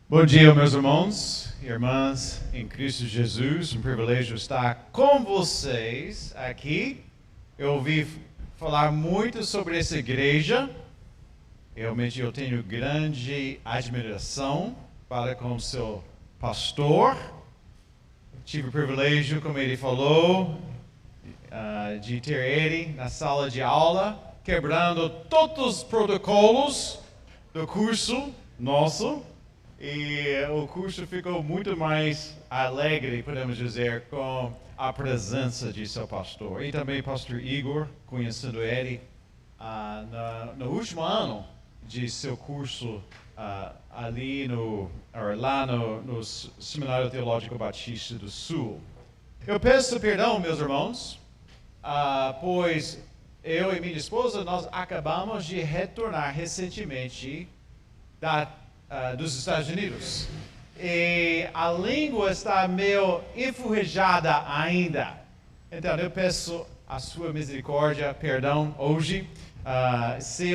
Bom dia, meus irmãos e irmãs em Cristo Jesus. Um privilégio estar com vocês aqui. Eu ouvi falar muito sobre essa igreja. Realmente eu tenho grande admiração para com seu pastor. Tive o privilégio, como ele falou, de ter ele na sala de aula, quebrando todos os protocolos do curso nosso. E o curso ficou muito mais alegre, podemos dizer, com a presença de seu pastor. E também pastor Igor, conhecendo ele no último ano de seu curso lá no Seminário Teológico Batista do Sul. Eu peço perdão, meus irmãos, pois eu e minha esposa, nós acabamos de retornar recentemente dos Estados Unidos. E a língua está meio enferrujada ainda. Então eu peço a sua misericórdia, perdão, hoje, se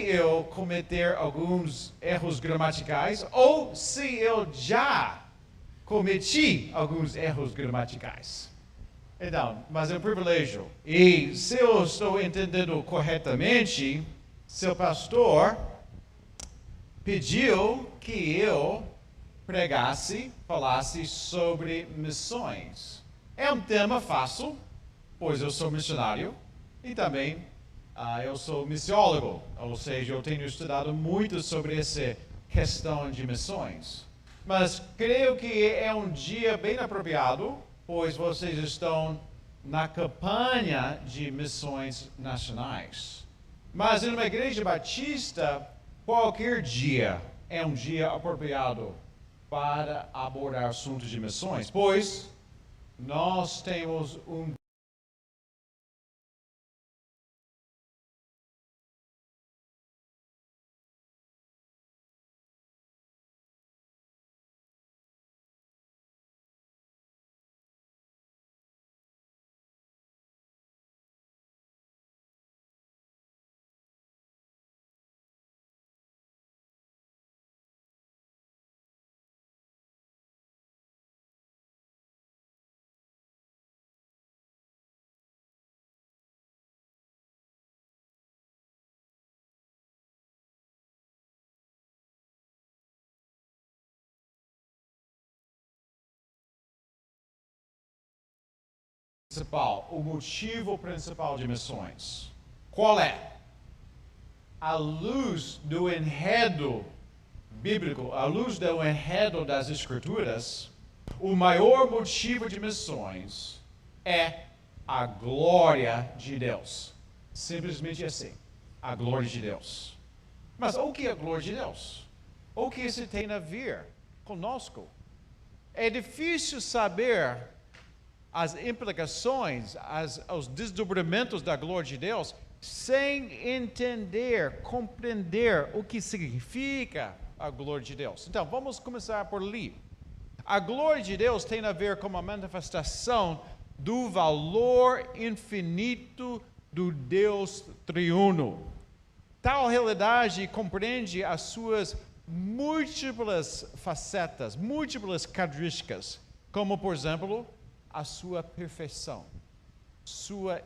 eu cometer alguns erros gramaticais ou se eu já cometi alguns erros gramaticais. Então, mas é um privilégio. E se eu estou entendendo corretamente, seu pastor pediu que eu falasse sobre missões. É um tema fácil, pois eu sou missionário e também eu sou missiólogo, ou seja, eu tenho estudado muito sobre essa questão de missões. Mas creio que é um dia bem apropriado, pois vocês estão na campanha de missões nacionais. Mas em uma igreja batista, qualquer dia é um dia apropriado para abordar assuntos de missões, pois nós temos um principal, o motivo principal de missões. Qual é? À luz do enredo bíblico, à luz do enredo das Escrituras, o maior motivo de missões é a glória de Deus. Simplesmente assim, a glória de Deus. Mas o que é a glória de Deus? O que isso tem a ver conosco? É difícil saber as implicações, os desdobramentos da glória de Deus, sem entender, compreender o que significa a glória de Deus. Então, vamos começar por ali. A glória de Deus tem a ver com a manifestação do valor infinito do Deus triuno. Tal realidade compreende as suas múltiplas facetas, múltiplas características, como, por exemplo, a sua perfeição, sua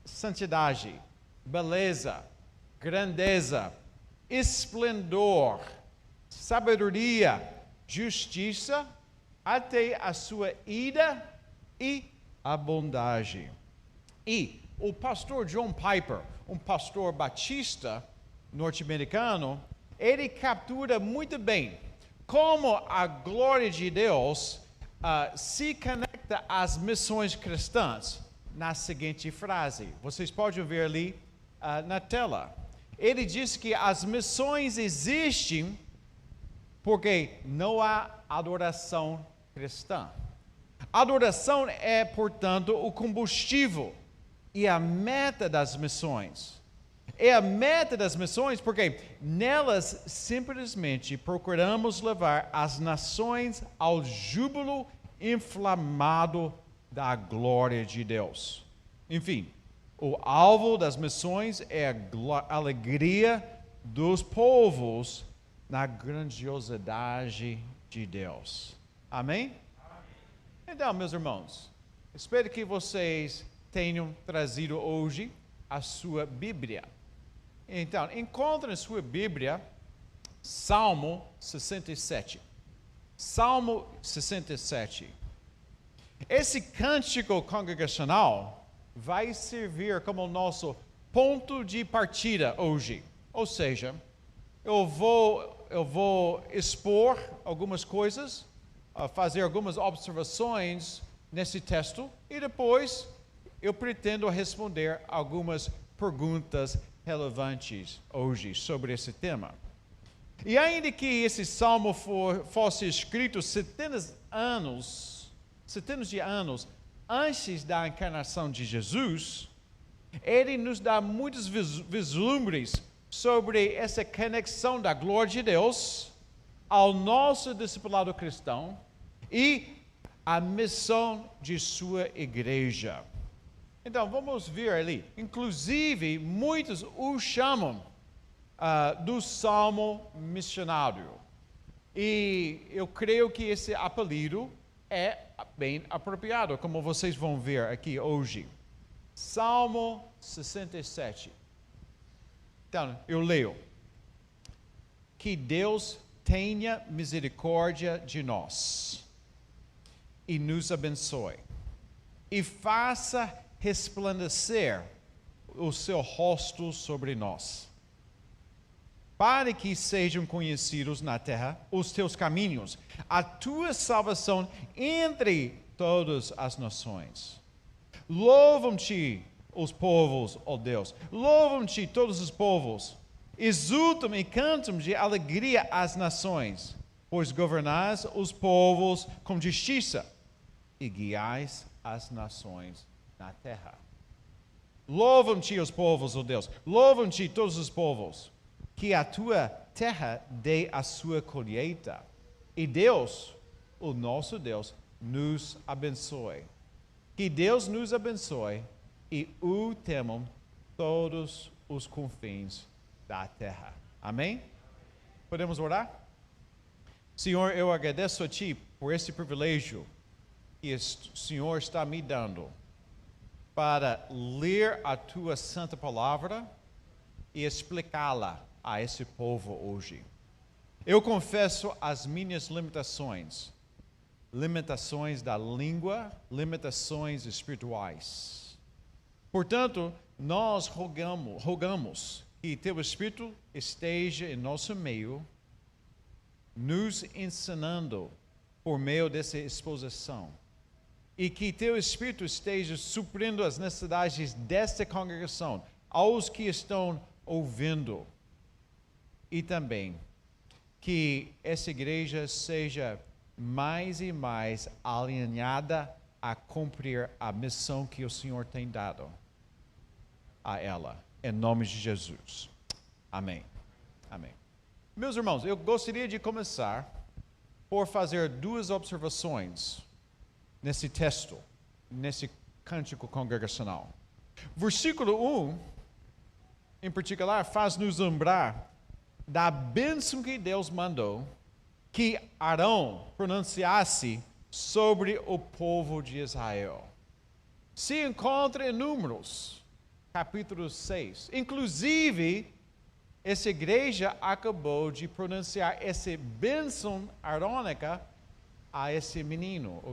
santidade, beleza, grandeza, esplendor, sabedoria, justiça, até a sua ira e a bondade. E o pastor John Piper, um pastor batista norte-americano, ele captura muito bem como a glória de Deus se conecta às missões cristãs na seguinte frase. Vocês podem ver ali na tela. Ele diz que as missões existem porque não há adoração cristã. Adoração é, portanto, o combustível e a meta das missões. É a meta das missões porque nelas simplesmente procuramos levar as nações ao júbilo inflamado da glória de Deus. Enfim, o alvo das missões é a alegria dos povos na grandiosidade de Deus. Amém? Então, meus irmãos, espero que vocês tenham trazido hoje a sua Bíblia. Então, encontre na sua Bíblia Salmo 67. Salmo 67. Esse cântico congregacional vai servir como nosso ponto de partida hoje. Ou seja, eu vou expor algumas coisas, fazer algumas observações nesse texto e depois eu pretendo responder algumas perguntas relevantes hoje sobre esse tema. E ainda que esse salmo fosse escrito centenas de anos antes da encarnação de Jesus, ele nos dá muitos vislumbres sobre essa conexão da glória de Deus ao nosso discipulado cristão e a missão de sua igreja. Então, vamos ver ali. Inclusive, muitos o chamam do Salmo missionário. E eu creio que esse apelido é bem apropriado, como vocês vão ver aqui hoje. Salmo 67. Então, eu leio. Que Deus tenha misericórdia de nós e nos abençoe e faça resplandecer o seu rosto sobre nós, para que sejam conhecidos na terra os teus caminhos, a tua salvação entre todas as nações. Louvam-te os povos, ó Deus, louvam-te todos os povos, exultam e cantam de alegria as nações, pois governais os povos com justiça e guiais as nações na terra. Louvam-te os povos, ó Deus, louvam-te todos os povos, que a tua terra dê a sua colheita. E Deus, o nosso Deus, nos abençoe. Que Deus nos abençoe e o temam todos os confins da terra. Amém? Podemos orar? Senhor, eu agradeço a Ti por esse privilégio que o Senhor está me dando para ler a Tua santa palavra e explicá-la a esse povo hoje. Eu confesso as minhas limitações da língua, limitações espirituais. Portanto, nós rogamos que Teu Espírito esteja em nosso meio, nos ensinando por meio dessa exposição, e que Teu Espírito esteja suprindo as necessidades desta congregação, aos que estão ouvindo, e também que essa igreja seja mais e mais alinhada a cumprir a missão que o Senhor tem dado a ela, em nome de Jesus. Amém. Amém. Meus irmãos, eu gostaria de começar por fazer duas observações nesse texto, nesse cântico congregacional. Versículo 1, em particular, faz-nos lembrar da bênção que Deus mandou que Arão pronunciasse sobre o povo de Israel. Se encontra em Números, capítulo 6. Inclusive, essa igreja acabou de pronunciar essa bênção arônica a esse menino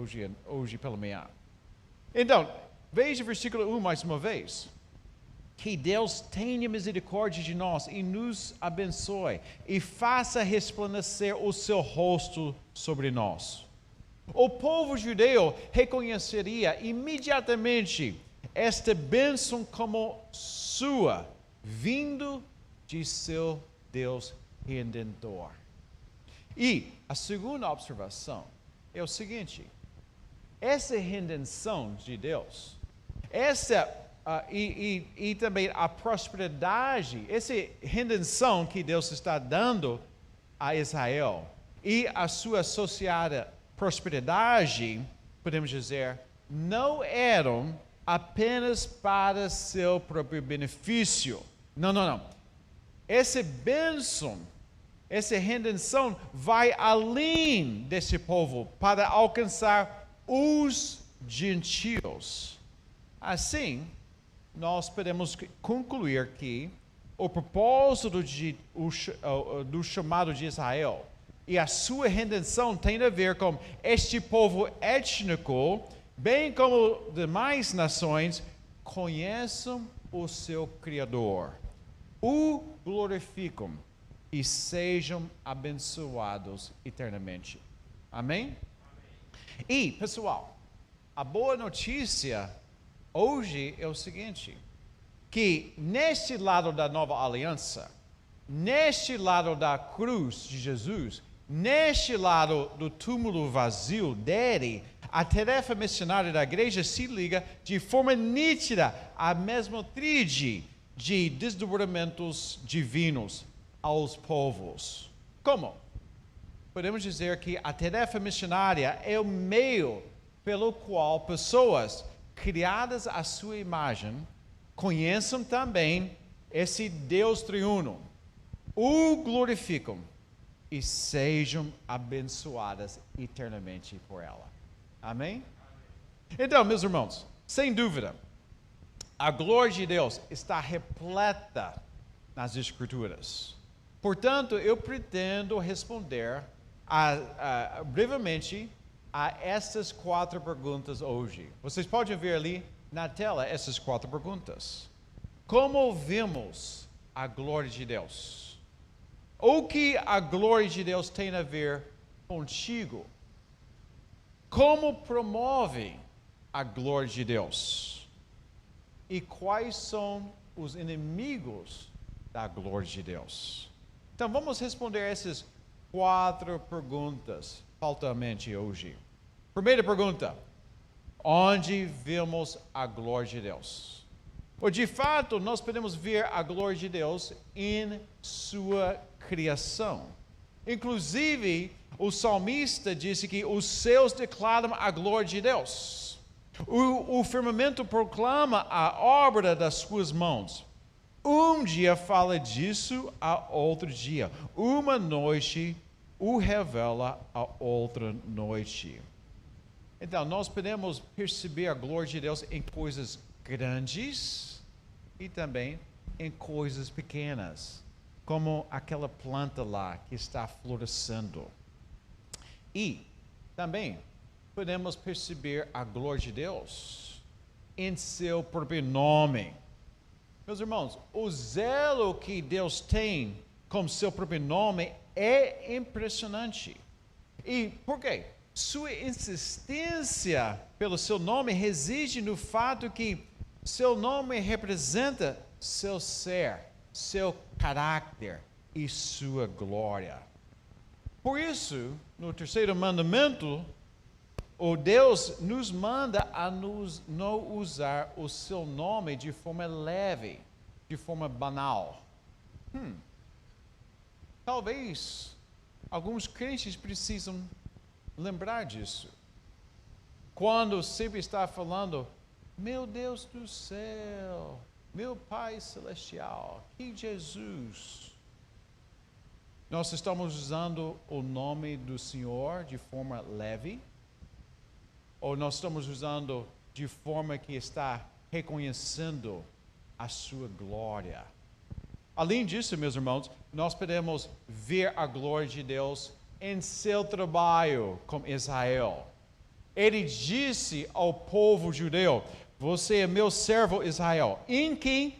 hoje pela manhã. Então, veja o versículo 1 mais uma vez. Que Deus tenha misericórdia de nós e nos abençoe e faça resplandecer o seu rosto sobre nós. O povo judeu reconheceria imediatamente esta bênção como sua, vindo de seu Deus redentor. E a segunda observação é o seguinte: essa redenção de Deus, e também a prosperidade, essa redenção que Deus está dando a Israel e a sua associada prosperidade, podemos dizer, não eram apenas para seu próprio benefício. Não. essa bênção, essa redenção vai além desse povo para alcançar os gentios. Assim, nós podemos concluir que o propósito do chamado de Israel e a sua redenção tem a ver com este povo étnico, bem como demais nações, conheçam o seu Criador, o glorificam e sejam abençoados eternamente. Amém? E, pessoal, a boa notícia hoje é o seguinte, que neste lado da nova aliança, neste lado da cruz de Jesus, neste lado do túmulo vazio dele, a tarefa missionária da igreja se liga de forma nítida à mesma tríade de desdobramentos divinos aos povos. Como? Podemos dizer que a tarefa missionária é o meio pelo qual pessoas criadas à sua imagem conheçam também esse Deus triuno, o glorificam e sejam abençoadas eternamente por ela. Amém? Então, meus irmãos, sem dúvida, a glória de Deus está repleta nas Escrituras. Portanto, eu pretendo responder brevemente a essas 4 perguntas hoje. Vocês podem ver ali na tela essas 4 perguntas. Como vemos a glória de Deus? O que a glória de Deus tem a ver contigo? Como promove a glória de Deus? E quais são os inimigos da glória de Deus? Então vamos responder essas 4 perguntas faltamente hoje. Primeira pergunta: onde vemos a glória de Deus? Ou de fato, nós podemos ver a glória de Deus em sua criação. Inclusive, o salmista disse que os céus declaram a glória de Deus. O firmamento proclama a obra das suas mãos. Um dia fala disso, a outro dia. Uma noite o revela a outra noite. Então, nós podemos perceber a glória de Deus em coisas grandes e também em coisas pequenas, como aquela planta lá que está florescendo. E também podemos perceber a glória de Deus em seu próprio nome. Meus irmãos, o zelo que Deus tem com seu próprio nome é impressionante. E por quê? Sua insistência pelo seu nome reside no fato que seu nome representa seu ser, seu caráter e sua glória. Por isso, no terceiro mandamento, o Deus nos manda a não usar o seu nome de forma leve, de forma banal. Talvez alguns crentes precisam lembrar disso. Quando sempre está falando, meu Deus do céu, meu Pai Celestial, que Jesus. Nós estamos usando o nome do Senhor de forma leve? Ou nós estamos usando de forma que está reconhecendo a sua glória? Além disso, meus irmãos, nós podemos ver a glória de Deus em seu trabalho com Israel. Ele disse ao povo judeu: você é meu servo Israel, em quem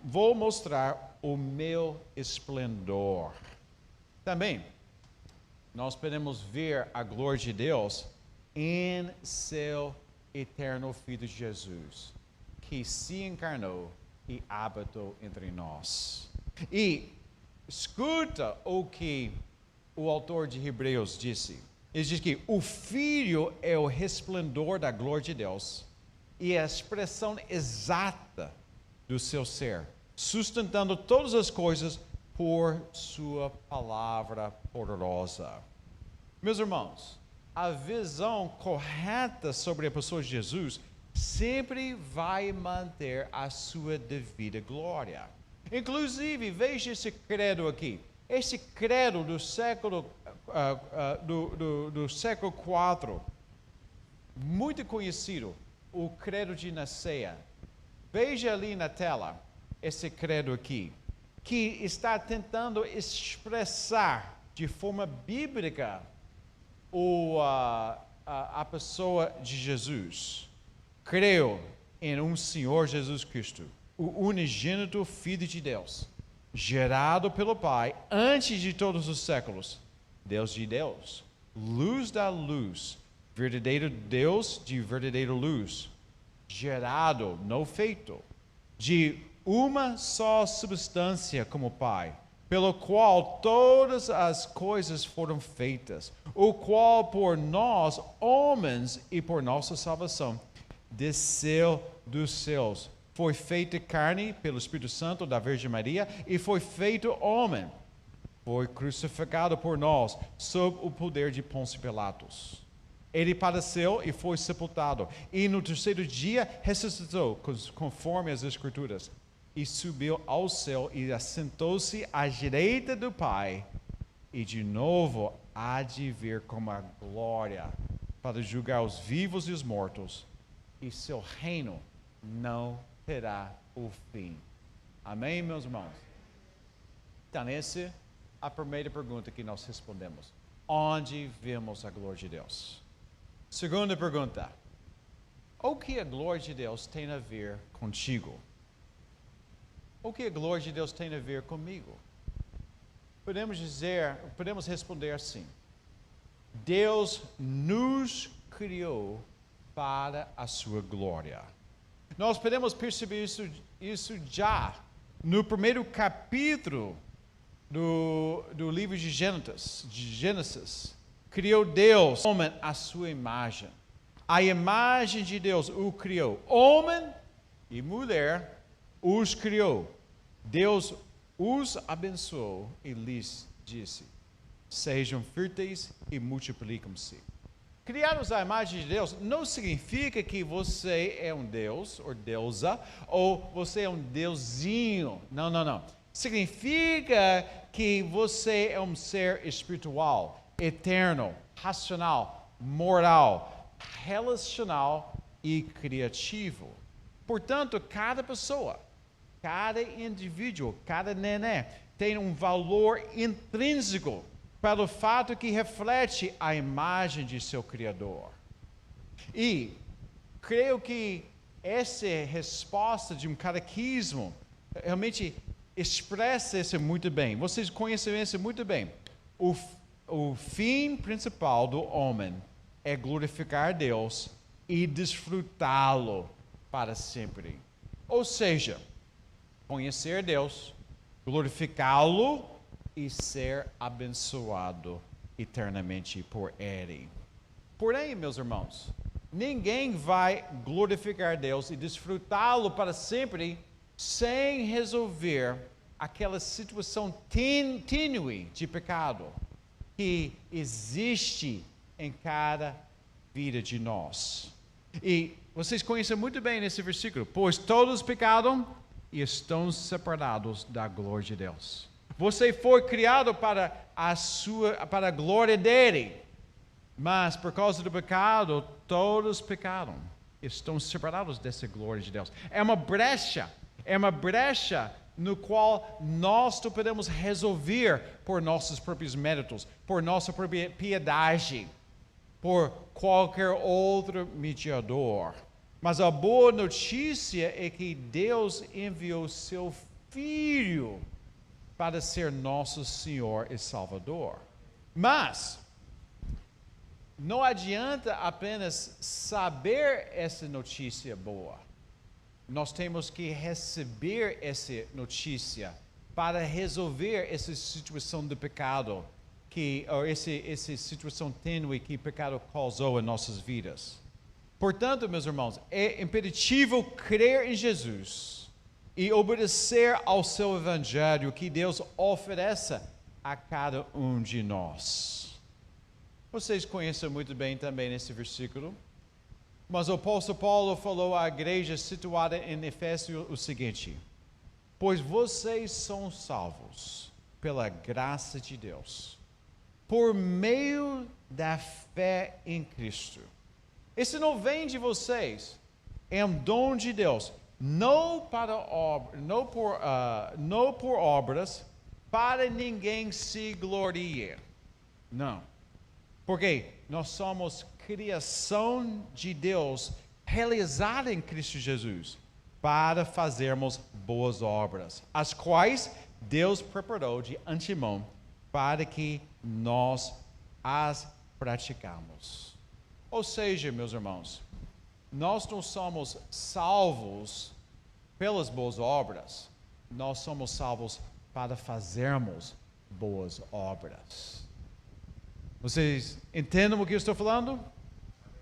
vou mostrar o meu esplendor. Também, nós podemos ver a glória de Deus em seu eterno Filho Jesus, que se encarnou e habitou entre nós. E escuta o que o autor de Hebreus disse. Ele diz que o Filho é o resplendor da glória de Deus e a expressão exata do seu ser, sustentando todas as coisas por sua palavra poderosa. Meus irmãos, a visão correta sobre a pessoa de Jesus sempre vai manter a sua devida glória. Inclusive, veja esse credo aqui. Esse credo do século do século IV, muito conhecido, o credo de Nicéia. Veja ali na tela esse credo aqui, que está tentando expressar de forma bíblica a pessoa de Jesus. Creio em um Senhor Jesus Cristo, o unigênito Filho de Deus, gerado pelo Pai antes de todos os séculos, Deus de Deus, luz da luz, verdadeiro Deus de verdadeira luz, gerado, não feito, de uma só substância como Pai, pelo qual todas as coisas foram feitas, o qual por nós, homens, e por nossa salvação, desceu dos céus, foi feito carne pelo Espírito Santo da Virgem Maria, e foi feito homem, foi crucificado por nós, sob o poder de Pôncio Pilatos. Ele padeceu e foi sepultado, e no terceiro dia ressuscitou, conforme as Escrituras, e subiu ao céu e assentou-se à direita do Pai, e de novo há de vir com a glória para julgar os vivos e os mortos, e seu reino não terá o fim. Amém, meus irmãos? Então, essa é a primeira pergunta que nós respondemos. Onde vemos a glória de Deus? Segunda pergunta. O que a glória de Deus tem a ver contigo? O que a glória de Deus tem a ver comigo? Podemos responder assim. Deus nos criou para a sua glória. Nós podemos perceber isso já no primeiro capítulo do livro de Gênesis. Criou Deus, homem, à sua imagem. A imagem de Deus o criou. Homem e mulher os criou. Deus os abençoou e lhes disse: sejam férteis e multiplicam-se. Criados à imagem de Deus não significa que você é um Deus ou deusa, ou você é um deusinho. Não, não, não. Significa que você é um ser espiritual, eterno, racional, moral, relacional e criativo. Portanto, cada pessoa, cada indivíduo, cada neném tem um valor intrínseco pelo fato que reflete a imagem de seu Criador. E creio que essa resposta de um catequismo realmente expressa isso muito bem. Vocês conhecem isso muito bem. O fim principal do homem é glorificar Deus e desfrutá-lo para sempre. Ou seja, conhecer Deus, glorificá-lo e ser abençoado eternamente por Ele. Porém, meus irmãos, ninguém vai glorificar Deus e desfrutá-lo para sempre sem resolver aquela situação tênue de pecado que existe em cada vida de nós. E vocês conhecem muito bem esse versículo. Pois todos pecaram e estão separados da glória de Deus. Você foi criado para a glória dele. Mas por causa do pecado, todos pecaram. Estão separados dessa glória de Deus. É uma brecha no qual nós não podemos resolver por nossos próprios méritos, por nossa própria piedade, por qualquer outro mediador. Mas a boa notícia é que Deus enviou seu Filho para ser nosso Senhor e Salvador. Mas não adianta apenas saber essa notícia boa. Nós temos que receber essa notícia para resolver essa situação de pecado, essa situação tênue que o pecado causou em nossas vidas. Portanto, meus irmãos, é imperativo crer em Jesus e obedecer ao seu evangelho que Deus oferece a cada um de nós. Vocês conhecem muito bem também esse versículo. Mas o apóstolo Paulo falou à igreja situada em Éfeso o seguinte: Pois vocês são salvos pela graça de Deus, por meio da fé em Cristo. Esse não vem de vocês, é um dom de Deus, não por obras, para ninguém se glorie. Não. Porque nós somos criação de Deus realizada em Cristo Jesus para fazermos boas obras, as quais Deus preparou de antemão para que nós as praticamos. Ou seja, meus irmãos, nós não somos salvos pelas boas obras, nós somos salvos para fazermos boas obras. Vocês entendem o que eu estou falando?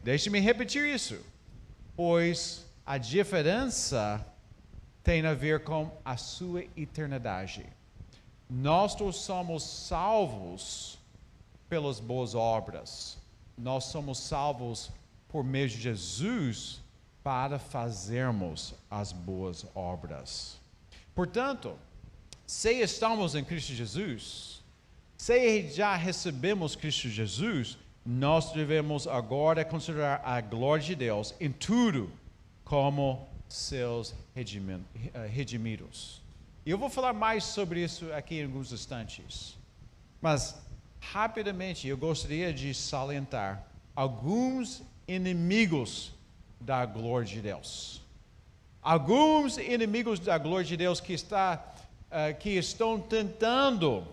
Deixe-me repetir isso. Pois a diferença tem a ver com a sua eternidade. Nós não somos salvos pelas boas obras. Nós somos salvos por meio de Jesus para fazermos as boas obras. Portanto, se estamos em Cristo Jesus, se já recebemos Cristo Jesus, nós devemos agora considerar a glória de Deus em tudo como seus redimidos. E eu vou falar mais sobre isso aqui em alguns instantes. Mas, rapidamente, eu gostaria de salientar alguns inimigos da glória de Deus. Alguns inimigos da glória de Deus que estão tentando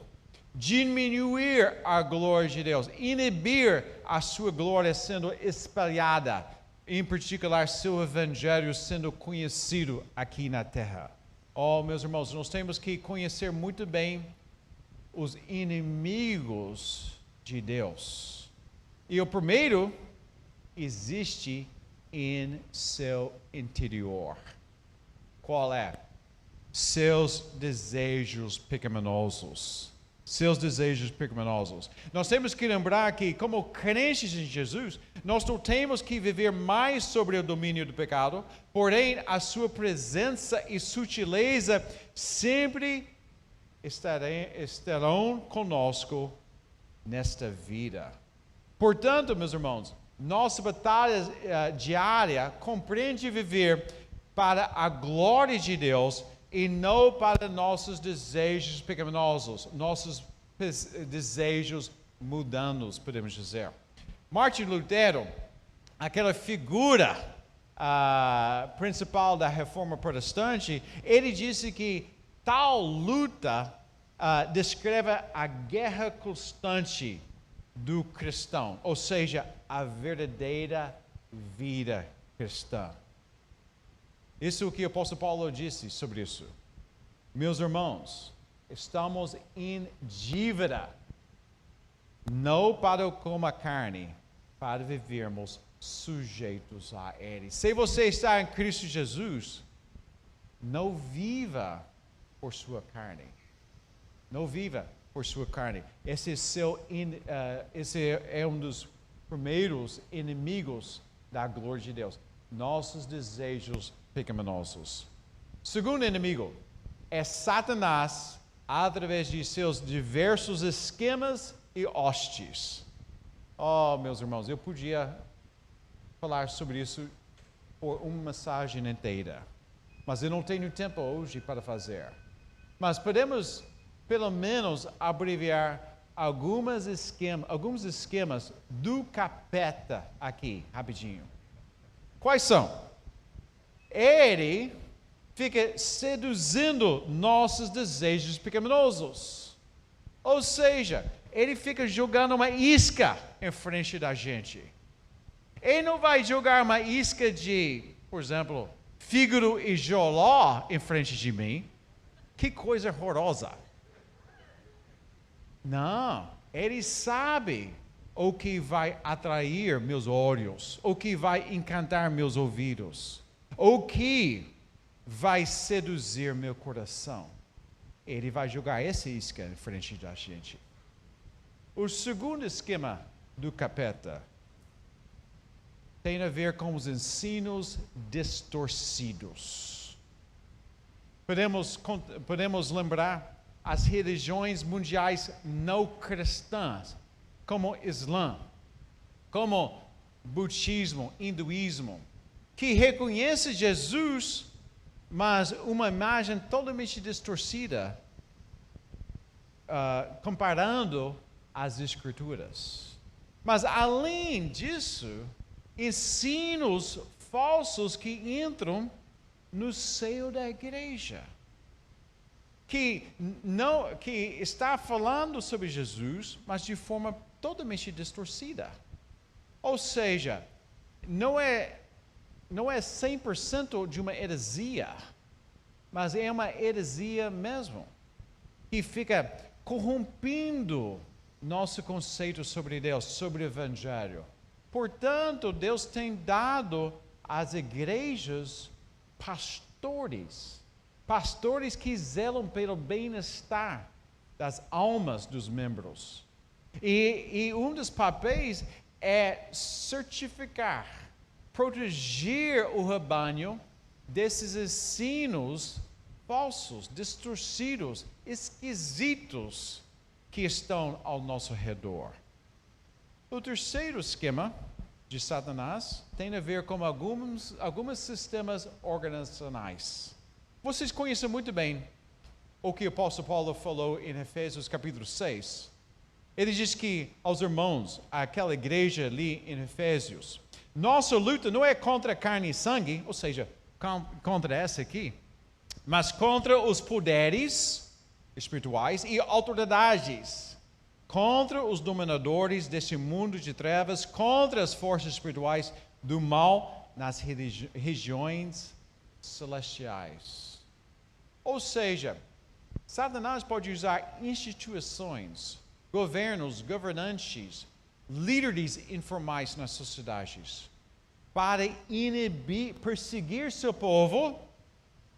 diminuir a glória de Deus, inibir a sua glória sendo espalhada, em particular seu evangelho sendo conhecido aqui na terra. Oh, meus irmãos, nós temos que conhecer muito bem os inimigos de Deus. E o primeiro existe em seu interior. Qual é? Seus desejos pecaminosos. Seus desejos pecaminosos. Nós temos que lembrar que, como crentes em Jesus, nós não temos que viver mais sobre o domínio do pecado, porém a sua presença e sutileza sempre estarão conosco nesta vida. Portanto, meus irmãos, nossa batalha diária compreende viver para a glória de Deus e não para nossos desejos pecaminosos, nossos desejos mundanos, podemos dizer. Martin Lutero, aquela figura principal da Reforma Protestante, ele disse que tal luta descreve a guerra constante do cristão, ou seja, a verdadeira vida cristã. Isso é o que o apóstolo Paulo disse sobre isso. Meus irmãos, estamos em dívida, não para como a carne, para vivermos sujeitos a Ele. Se você está em Cristo Jesus, não viva por sua carne. Não viva por sua carne. Esse é um dos primeiros inimigos da glória de Deus. Nossos desejos pecaminosos. Segundo inimigo é Satanás, através de seus diversos esquemas e hostes. Oh, meus irmãos, eu podia falar sobre isso por uma mensagem inteira, mas eu não tenho tempo hoje para fazer. Mas podemos, pelo menos, abreviar alguns esquemas do capeta aqui, rapidinho. Quais são? Ele fica seduzindo nossos desejos pecaminosos. Ou seja, ele fica jogando uma isca em frente da gente. Ele não vai jogar uma isca de, por exemplo, Fígaro e Joló em frente de mim. Que coisa horrorosa. Não, ele sabe o que vai atrair meus olhos, o que vai encantar meus ouvidos. O que vai seduzir meu coração? Ele vai jogar essa isca em frente da gente. O segundo esquema do capeta tem a ver com os ensinos distorcidos. podemos lembrar as religiões mundiais não cristãs, como Islã, como budismo, hinduísmo, que reconhece Jesus, mas uma imagem totalmente distorcida, comparando as Escrituras. Mas além disso, ensinos falsos que entram no seio da igreja, que está falando sobre Jesus, mas de forma totalmente distorcida. Ou seja, não é 100% de uma heresia, mas é uma heresia mesmo, que fica corrompendo nosso conceito sobre Deus, sobre o Evangelho. Portanto, Deus tem dado às igrejas pastores que zelam pelo bem-estar das almas dos membros. E um dos papéis é certificar, proteger o rebanho desses ensinos falsos, distorcidos, esquisitos que estão ao nosso redor. O terceiro esquema de Satanás tem a ver com alguns sistemas organizacionais. Vocês conhecem muito bem o que o apóstolo Paulo falou em Efésios capítulo 6. Ele diz que aos irmãos, aquela igreja ali em Efésios, nossa luta não é contra carne e sangue, ou seja, contra essa aqui, mas contra os poderes espirituais e autoridades, contra os dominadores desse mundo de trevas, contra as forças espirituais do mal nas regiões celestiais. Ou seja, Satanás pode usar instituições, governos, governantes, líderes informais nas sociedades para perseguir seu povo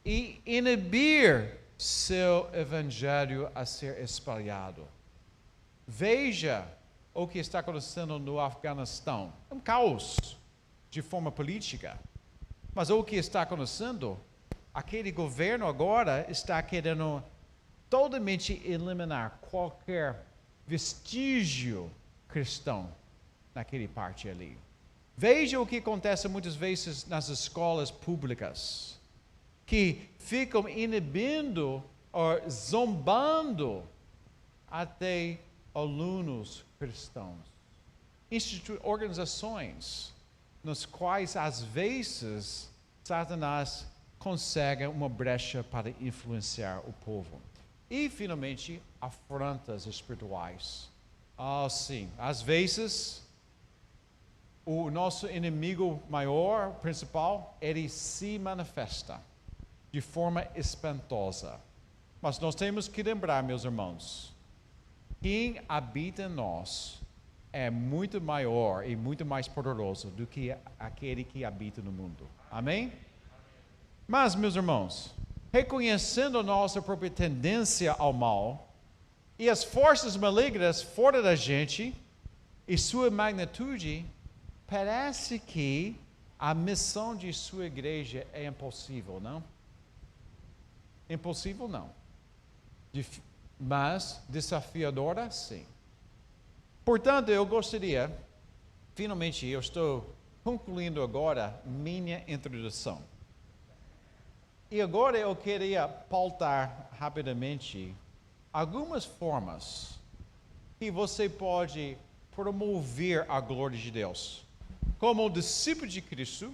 e inibir seu evangelho a ser espalhado. Veja o que está acontecendo no Afeganistão. É um caos de forma política. Mas o que está acontecendo? Aquele governo agora está querendo totalmente eliminar qualquer vestígio cristão naquele parte ali. Veja o que acontece muitas vezes nas escolas públicas, que ficam inibindo ou zombando até alunos cristãos. Organizações nas quais às vezes Satanás consegue uma brecha para influenciar o povo. E finalmente, afrontas espirituais. Sim, às vezes o nosso inimigo maior, principal, ele se manifesta de forma espantosa. Mas nós temos que lembrar, meus irmãos, quem habita em nós é muito maior e muito mais poderoso do que aquele que habita no mundo. Amém? Mas, meus irmãos, reconhecendo a nossa própria tendência ao mal e as forças malignas fora da gente e sua magnitude, parece que a missão de sua igreja é impossível, não? Impossível, não. Mas desafiadora, sim. Portanto, eu gostaria, finalmente, eu estou concluindo agora minha introdução. E agora eu queria pautar rapidamente algumas formas que você pode promover a glória de Deus como discípulo de Cristo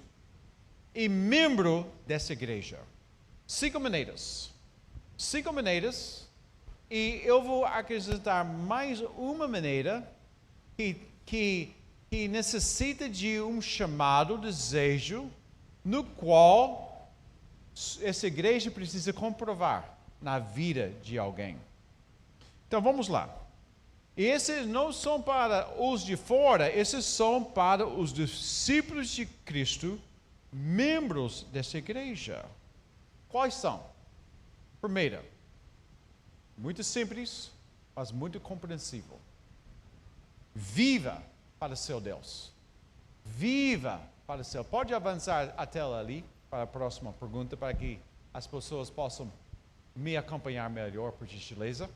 e membro dessa igreja. 5 maneiras. 5 maneiras. E eu vou acrescentar mais uma maneira que necessita de um chamado, desejo, no qual essa igreja precisa comprovar na vida de alguém. Então vamos lá. Esses não são para os de fora, esses são para os discípulos de Cristo, membros dessa igreja. Quais são? Primeira, muito simples, mas muito compreensível. Viva para o seu Deus. Viva para o seu. Pode avançar a tela ali para a próxima pergunta, para que as pessoas possam me acompanhar melhor, por gentileza.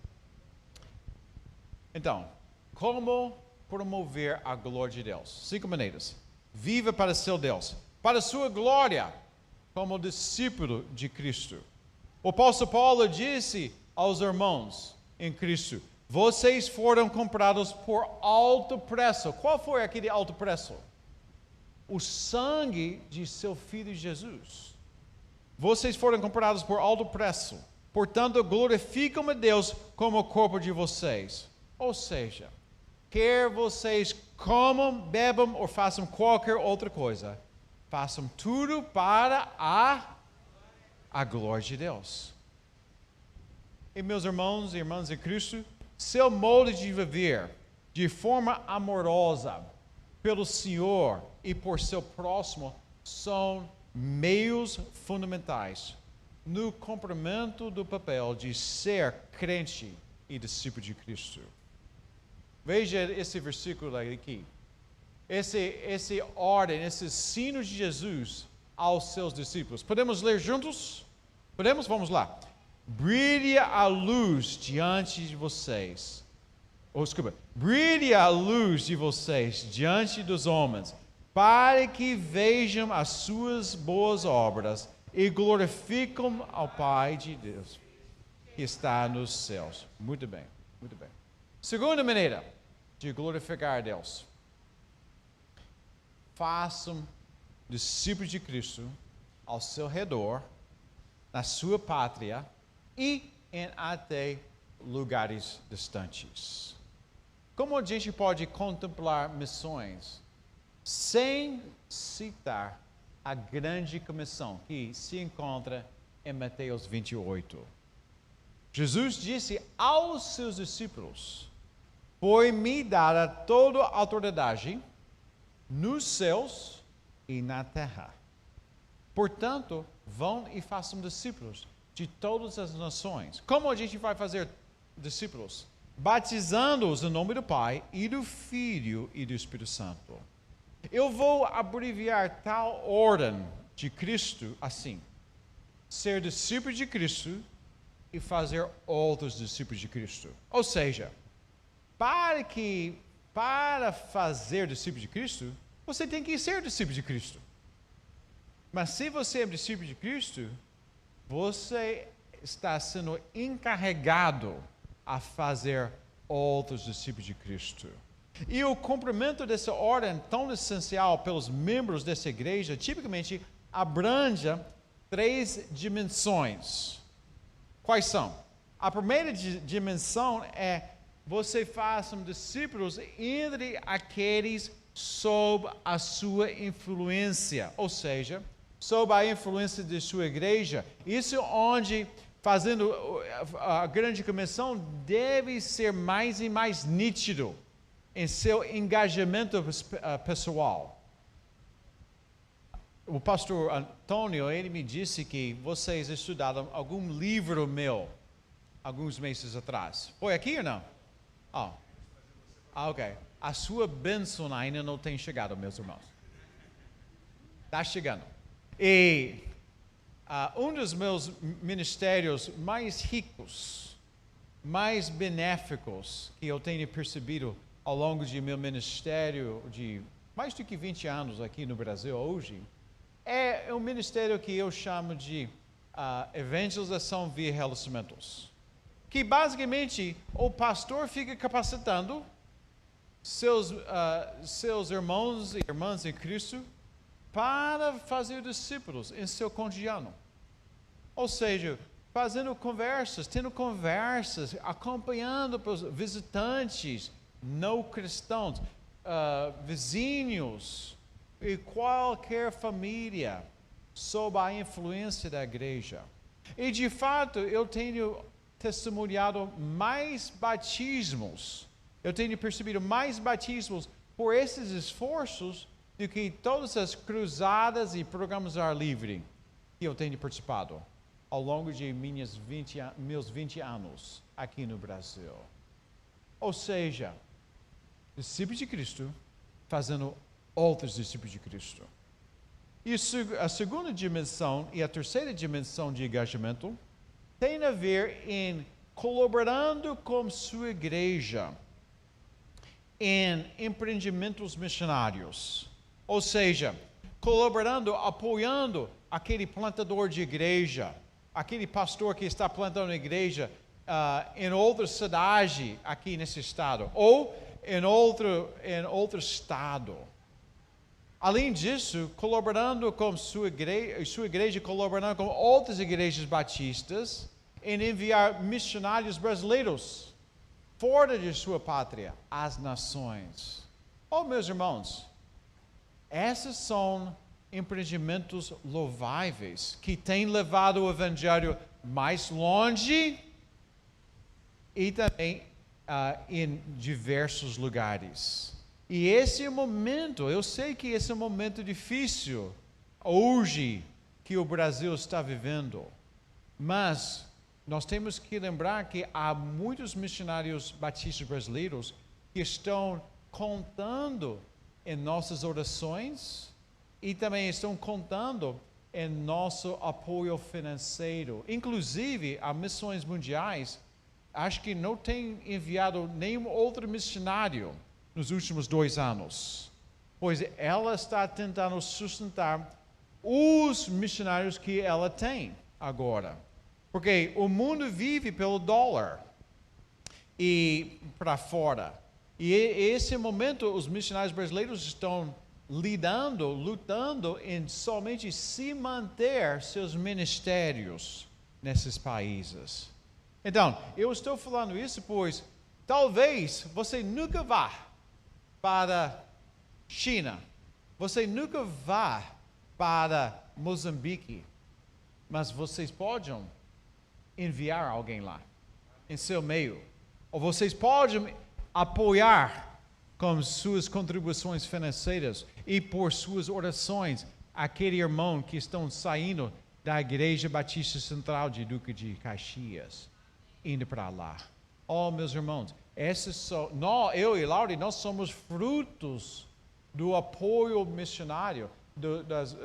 Então, como promover a glória de Deus? 5 maneiras. Viva para seu Deus, para sua glória, como discípulo de Cristo. O apóstolo Paulo disse aos irmãos em Cristo: vocês foram comprados por alto preço. Qual foi aquele alto preço? O sangue de seu filho Jesus. Vocês foram comprados por alto preço. Portanto, glorificam a Deus como o corpo de vocês. Ou seja, quer vocês comam, bebam ou façam qualquer outra coisa, façam tudo para a glória de Deus. E meus irmãos e irmãs em Cristo, seu modo de viver de forma amorosa pelo Senhor e por seu próximo são meios fundamentais no cumprimento do papel de ser crente e discípulo de Cristo. Veja esse versículo aqui. Esse ordem, esse ensino de Jesus aos seus discípulos. Podemos ler juntos? Podemos? Vamos lá. Brilhe a luz diante de vocês. Brilhe a luz de vocês diante dos homens, para que vejam as suas boas obras e glorifiquem ao Pai de Deus, que está nos céus. Muito bem, muito bem. Segunda maneira de glorificar a Deus. Façam discípulos de Cristo ao seu redor, na sua pátria e em até lugares distantes. Como a gente pode contemplar missões sem citar a grande comissão que se encontra em Mateus 28? Jesus disse aos seus discípulos: foi-me dada toda a autoridade nos céus e na terra. Portanto, vão e façam discípulos de todas as nações. Como a gente vai fazer discípulos? Batizando-os em nome do Pai e do Filho e do Espírito Santo. Eu vou abreviar tal ordem de Cristo assim: ser discípulo de Cristo e fazer outros discípulos de Cristo. Ou seja, para fazer discípulo de Cristo, você tem que ser discípulo de Cristo. Mas se você é discípulo de Cristo, você está sendo encarregado a fazer outros discípulos de Cristo. E o cumprimento dessa ordem tão essencial pelos membros dessa igreja, tipicamente abrange 3 dimensões. Quais são? A primeira dimensão é: você faça discípulos entre aqueles sob a sua influência, ou seja, sob a influência de sua igreja. Isso onde, fazendo a grande comissão, deve ser mais e mais nítido em seu engajamento pessoal. O pastor Antônio, ele me disse que vocês estudaram algum livro meu alguns meses atrás. Foi aqui ou não? Ok. A sua bênção ainda não tem chegado, meus irmãos. Está chegando. E um dos meus ministérios mais ricos, mais benéficos que eu tenho percebido ao longo de meu ministério de mais do que 20 anos aqui no Brasil hoje, é um ministério que eu chamo de evangelização via relacionamentos. Que basicamente o pastor fica capacitando seus irmãos e irmãs em Cristo para fazer discípulos em seu cotidiano. Ou seja, tendo conversas, acompanhando os visitantes não cristãos, vizinhos e qualquer família sob a influência da igreja. E de fato, eu tenho testemunhado mais batismos, eu tenho percebido mais batismos por esses esforços do que todas as cruzadas e programas ar livre que eu tenho participado ao longo de meus 20 anos aqui no Brasil. Ou seja, discípulos de Cristo fazendo outros discípulos de Cristo. E a segunda dimensão e a terceira dimensão de engajamento tem a ver em colaborando com sua igreja em empreendimentos missionários. Ou seja, colaborando, apoiando aquele plantador de igreja, aquele pastor que está plantando igreja em outra cidade aqui nesse estado, ou em outro estado. Além disso, colaborando com sua igreja, colaborando com outras igrejas batistas, em enviar missionários brasileiros fora de sua pátria, às nações. Oh, meus irmãos, esses são empreendimentos louváveis que têm levado o evangelho mais longe e também em diversos lugares. E esse é o momento, eu sei que esse é um momento difícil hoje que o Brasil está vivendo, mas nós temos que lembrar que há muitos missionários batistas brasileiros que estão contando em nossas orações e também estão contando em nosso apoio financeiro. Inclusive, as missões mundiais, acho que não tem enviado nenhum outro missionário nos últimos 2 anos, pois ela está tentando sustentar os missionários que ela tem agora. Porque o mundo vive pelo dólar e para fora. E esse momento os missionários brasileiros estão lutando em somente se manter seus ministérios nesses países. Então, eu estou falando isso pois talvez você nunca vá para China, você nunca vá para Moçambique, mas vocês podem enviar alguém lá, em seu meio. Ou vocês podem apoiar com suas contribuições financeiras e por suas orações aquele irmão que estão saindo da Igreja Batista Central de Duque de Caxias, indo para lá. Oh, meus irmãos, eu e Laura, nós somos frutos do apoio missionário,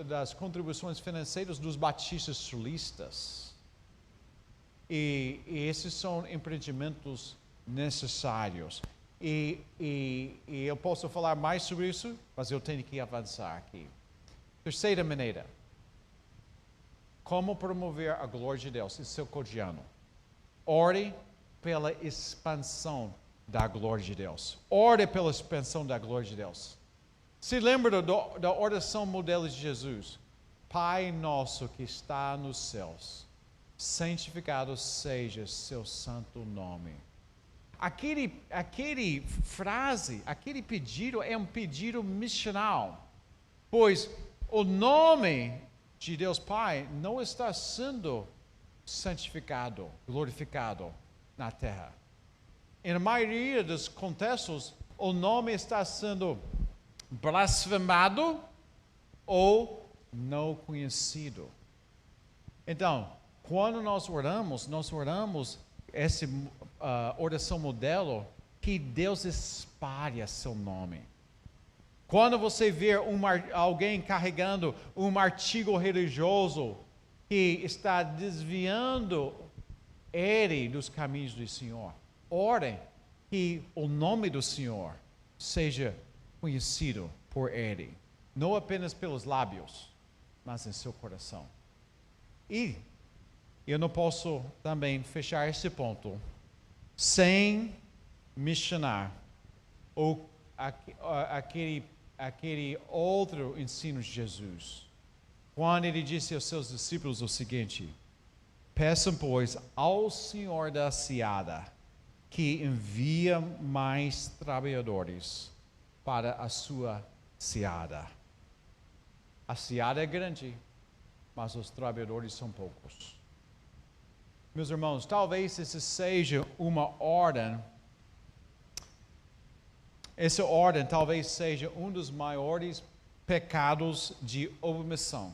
das contribuições financeiras dos batistas sulistas. E esses são empreendimentos necessários. E eu posso falar mais sobre isso, mas eu tenho que avançar aqui. Terceira maneira. Como promover a glória de Deus em seu cotidiano? Ore pela expansão da glória de Deus. Ore pela expansão da glória de Deus. Se lembra da oração modelo de Jesus? Pai nosso que está nos céus, santificado seja seu santo nome. Aquele frase, aquele pedido é um pedido missional, pois o nome de Deus Pai não está sendo santificado, glorificado na terra. Em maioria dos contextos, o nome está sendo blasfemado ou não conhecido. Então, quando nós oramos essa oração modelo que Deus espalha seu nome. Quando você vê alguém carregando um artigo religioso que está desviando ele dos caminhos do Senhor, ore que o nome do Senhor seja conhecido por ele, não apenas pelos lábios, mas em seu coração. E eu não posso também fechar esse ponto sem mencionar aquele outro ensino de Jesus. Quando ele disse aos seus discípulos o seguinte: peçam, pois, ao Senhor da seara que envia mais trabalhadores para a sua seara. A seara é grande, mas os trabalhadores são poucos. Meus irmãos, talvez essa seja uma ordem. Essa ordem talvez seja um dos maiores pecados de omissão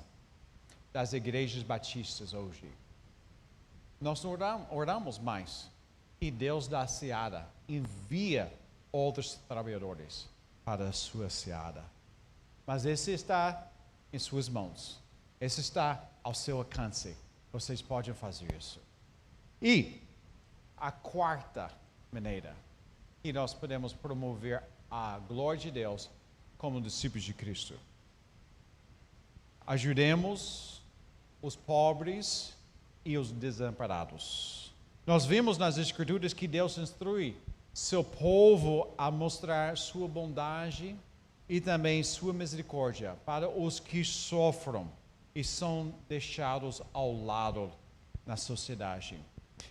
das igrejas batistas hoje. Nós oramos mais que Deus da seara envia outros trabalhadores para a sua seara. Mas esse está em suas mãos. Esse está ao seu alcance. Vocês podem fazer isso. E a quarta maneira que nós podemos promover a glória de Deus como discípulos de Cristo. Ajudemos os pobres e os desamparados. Nós vimos nas Escrituras que Deus instrui seu povo a mostrar sua bondade e também sua misericórdia para os que sofrem e são deixados ao lado na sociedade.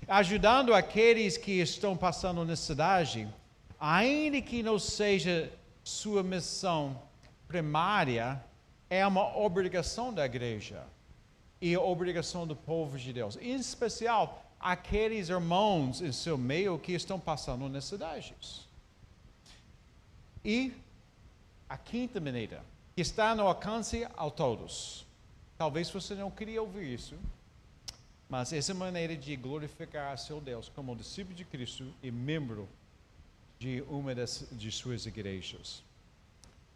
Ajudando aqueles que estão passando necessidade, ainda que não seja sua missão primária, é uma obrigação da igreja e obrigação do povo de Deus. Em especial, aqueles irmãos em seu meio que estão passando necessidades. E a quinta maneira, que está no alcance a todos. Talvez você não queria ouvir isso, mas essa é a maneira de glorificar a seu Deus como discípulo de Cristo e membro de uma de suas igrejas.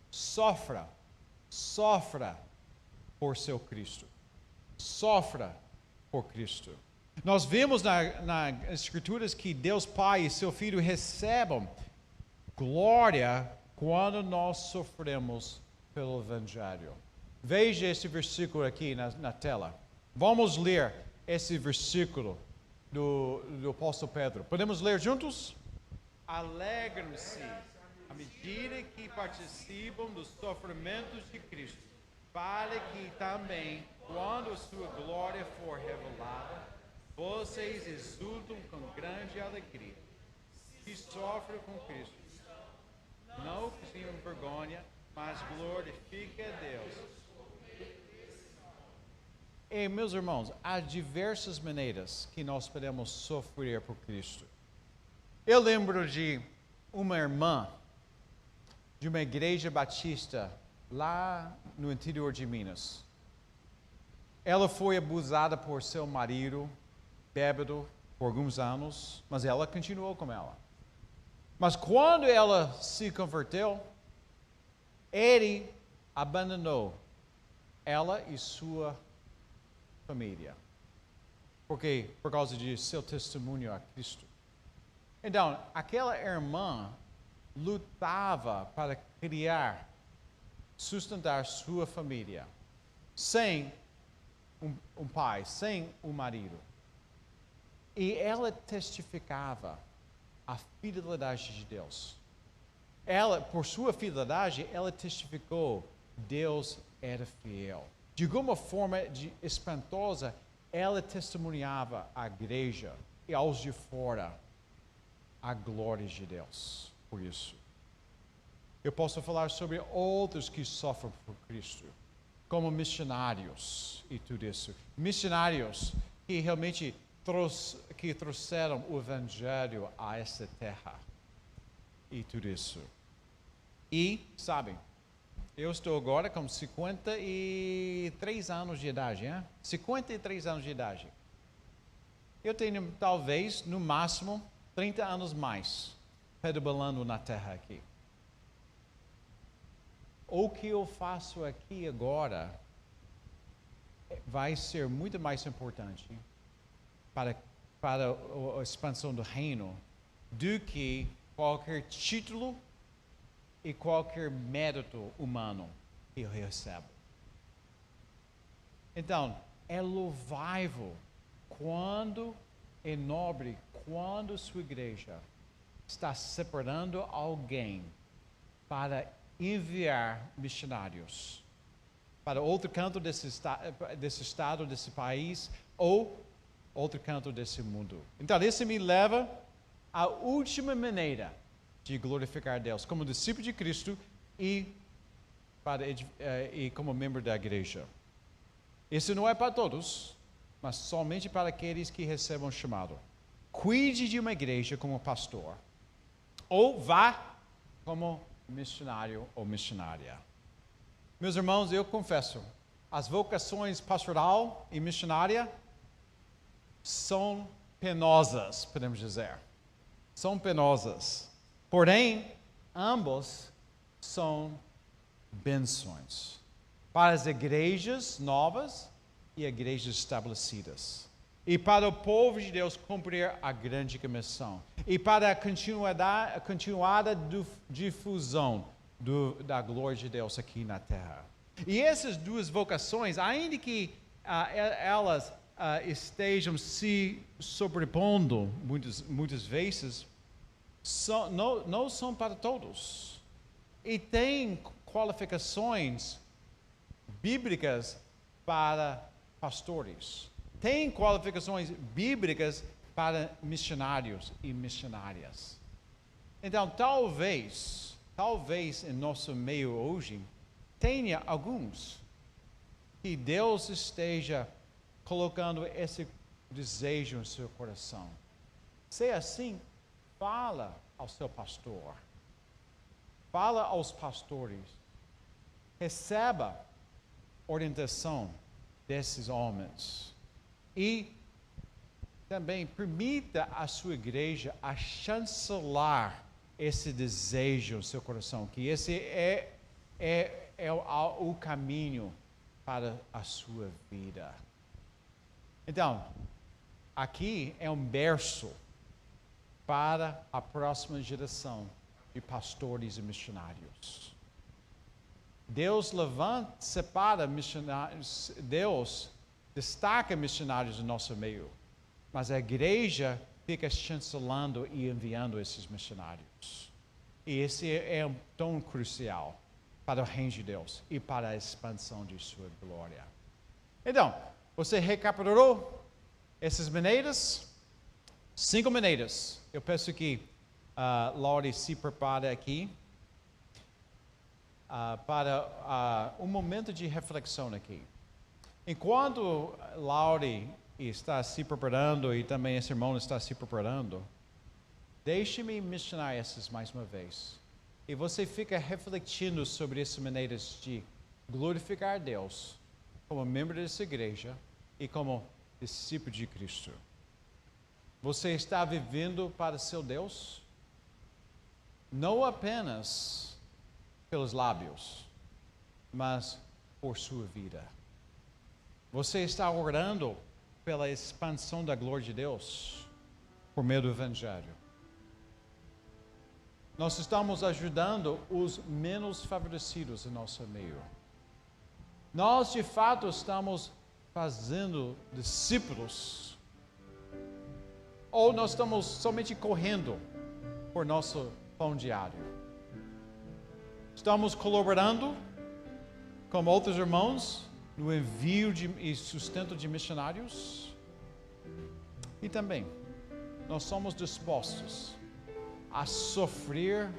Sofra por seu Cristo. Sofra por Cristo. Nós vimos nas Escrituras que Deus Pai e seu Filho recebem glória quando nós sofremos pelo Evangelho. Veja esse versículo aqui na tela. Vamos ler esse versículo do apóstolo Pedro. Podemos ler juntos? Alegrem-se à medida que participam dos sofrimentos de Cristo, para que também, quando sua glória for revelada, vocês exultam com grande alegria. Que sofrem com Cristo, não que se envergonha, mas glorifique a Deus. E, meus irmãos, há diversas maneiras que nós podemos sofrer por Cristo. Eu lembro de uma irmã de uma igreja batista lá no interior de Minas. Ela foi abusada por seu marido, bêbado, por alguns anos, mas ela continuou com ela. Mas quando ela se converteu, ele abandonou ela e sua família. Por causa de seu testemunho a Cristo. Então, aquela irmã lutava para criar, sustentar sua família, sem um pai, sem um marido. E ela testificava a fidelidade de Deus. Ela, por sua fidelidade, ela testificou Deus era fiel. De alguma forma espantosa, ela testemunhava à igreja e aos de fora a glória de Deus. Por isso, eu posso falar sobre outros que sofrem por Cristo, como missionários e tudo isso. Missionários que realmente trouxeram o Evangelho a essa terra e tudo isso. E, sabem, eu estou agora com 53 anos de idade, hein? 53 anos de idade. Eu tenho, talvez, no máximo, 30 anos mais, pedalando na terra aqui. O que eu faço aqui agora vai ser muito mais importante para a expansão do reino do que qualquer título e qualquer mérito humano que eu recebo. Então, é louvável quando é nobre, quando sua igreja está separando alguém para enviar missionários para outro canto desse estado, desse país, ou outro canto desse mundo. Então, isso me leva à última maneira de glorificar a Deus, como discípulo de Cristo e como membro da igreja. Isso não é para todos, mas somente para aqueles que recebem o chamado. Cuide de uma igreja como pastor, ou vá como missionário ou missionária. Meus irmãos, eu confesso, as vocações pastoral e missionária são penosas, podemos dizer. São penosas. Porém, ambos são bênçãos. para as igrejas novas e igrejas estabelecidas. E para o povo de Deus cumprir a grande comissão. E para a continuada difusão da glória de Deus aqui na terra. E essas duas vocações, ainda que elas estejam se sobrepondo muitas vezes, não são para todos. E tem qualificações bíblicas para pastores. Tem qualificações bíblicas para missionários e missionárias. Então, talvez em nosso meio hoje, tenha alguns que Deus esteja colocando esse desejo no seu coração. Se é assim, fala ao seu pastor. Fala aos pastores. Receba orientação desses homens. E também permita a sua igreja a chancelar esse desejo no seu coração, que esse é o caminho para a sua vida. Então, aqui é um berço para a próxima geração de pastores e missionários. Deus separa missionários, Deus destaca missionários no nosso meio, mas a igreja fica chancelando e enviando esses missionários. E esse é tão crucial para o reino de Deus e para a expansão de sua glória. Então, você recapitulou essas maneiras? 5 maneiras. Eu peço que Laurie se prepare aqui para um momento de reflexão aqui. Enquanto Laurie está se preparando e também esse irmão está se preparando, deixe-me mencionar essas mais uma vez. E você fica refletindo sobre essas maneiras de glorificar a Deus como membro dessa igreja e como discípulo de Cristo. Você está vivendo para seu Deus? Não apenas pelos lábios, mas por sua vida. Você está orando pela expansão da glória de Deus por meio do Evangelho. Nós estamos ajudando os menos favorecidos em nosso meio. Nós, de fato, estamos fazendo discípulos. Ou nós estamos somente correndo por nosso pão diário. Estamos colaborando com outros irmãos no envio e sustento de missionários. E também, nós somos dispostos a sofrer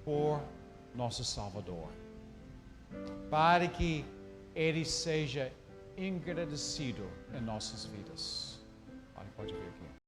por nosso Salvador, para que Ele seja engrandecido em nossas vidas. Pode vir aqui.